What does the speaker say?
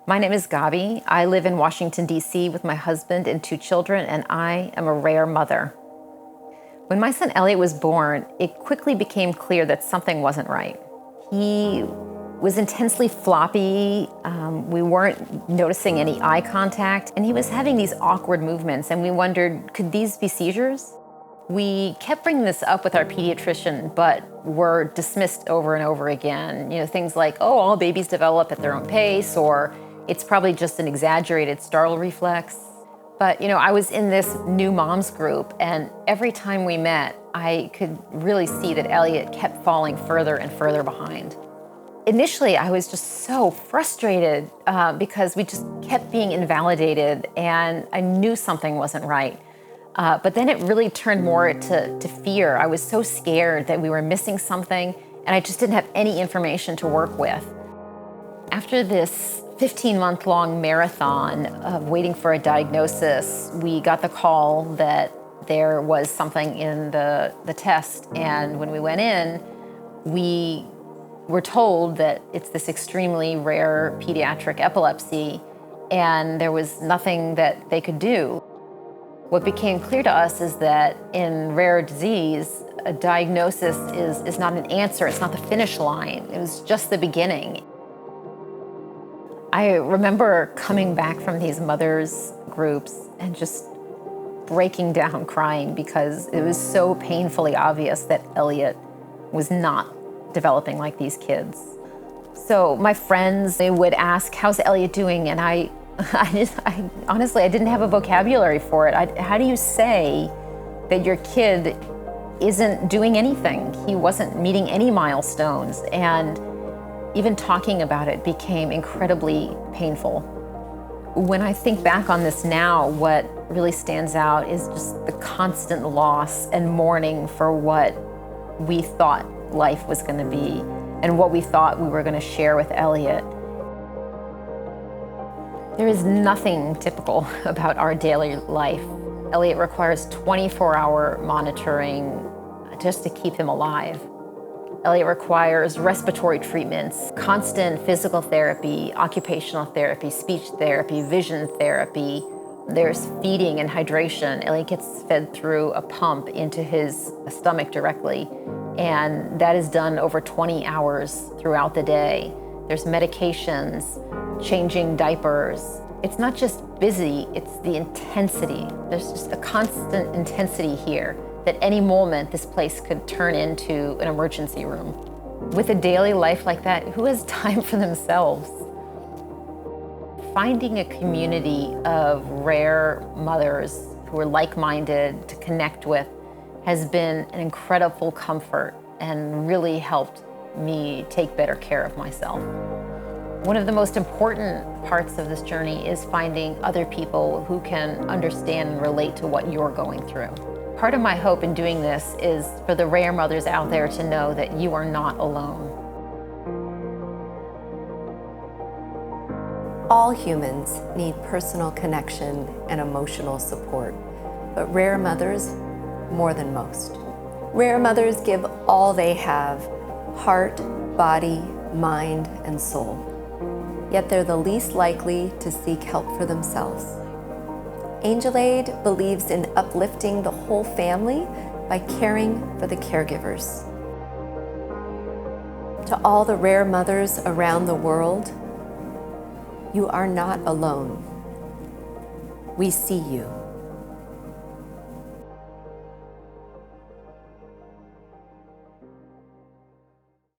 My name is Gabi. I live in Washington, D.C. with my husband and 2 children, and I am a rare mother. When my son Elliot was born, it quickly became clear that something wasn't right. He was intensely floppy. We weren't noticing any eye contact, and he was having these awkward movements, and we wondered, could these be seizures? We kept bringing this up with our pediatrician, but were dismissed over and over again. Things like, oh, all babies develop at their own pace, or it's probably just an exaggerated startle reflex. But I was in this new moms group, and every time we met, I could really see that Elliot kept falling further and further behind. Initially, I was just so frustrated because we just kept being invalidated, and I knew something wasn't right. But then it really turned more to fear. I was so scared that we were missing something, and I just didn't have any information to work with. After this 15-month-long marathon of waiting for a diagnosis, we got the call that there was something in the test. And when we went in, we were told that it's this extremely rare pediatric epilepsy, and there was nothing that they could do. What became clear to us is that in rare disease, a diagnosis is not an answer, it's not the finish line. It was just the beginning. I remember coming back from these mothers groups and just breaking down crying because it was so painfully obvious that Elliot was not developing like these kids. So my friends, they would ask, how's Elliot doing? And I honestly, I didn't have a vocabulary for it. How do you say that your kid isn't doing anything? He wasn't meeting any milestones, and even talking about it became incredibly painful. When I think back on this now, what really stands out is just the constant loss and mourning for what we thought life was going to be and what we thought we were going to share with Elliot. There is nothing typical about our daily life. Elliot requires 24-hour monitoring just to keep him alive. Elliot requires respiratory treatments, constant physical therapy, occupational therapy, speech therapy, vision therapy. There's feeding and hydration. Elliot gets fed through a pump into his stomach directly, and that is done over 20 hours throughout the day. There's medications, changing diapers. It's not just busy, it's the intensity. There's just a constant intensity here that any moment this place could turn into an emergency room. With a daily life like that, who has time for themselves? Finding a community of rare mothers who are like-minded to connect with has been an incredible comfort and really helped me take better care of myself. One of the most important parts of this journey is finding other people who can understand and relate to what you're going through. Part of my hope in doing this is for the rare mothers out there to know that you are not alone. All humans need personal connection and emotional support, but rare mothers more than most. Rare mothers give all they have, heart, body, mind, and soul. Yet they're the least likely to seek help for themselves. Angel Aid believes in uplifting the whole family by caring for the caregivers. To all the rare mothers around the world, you are not alone. We see you.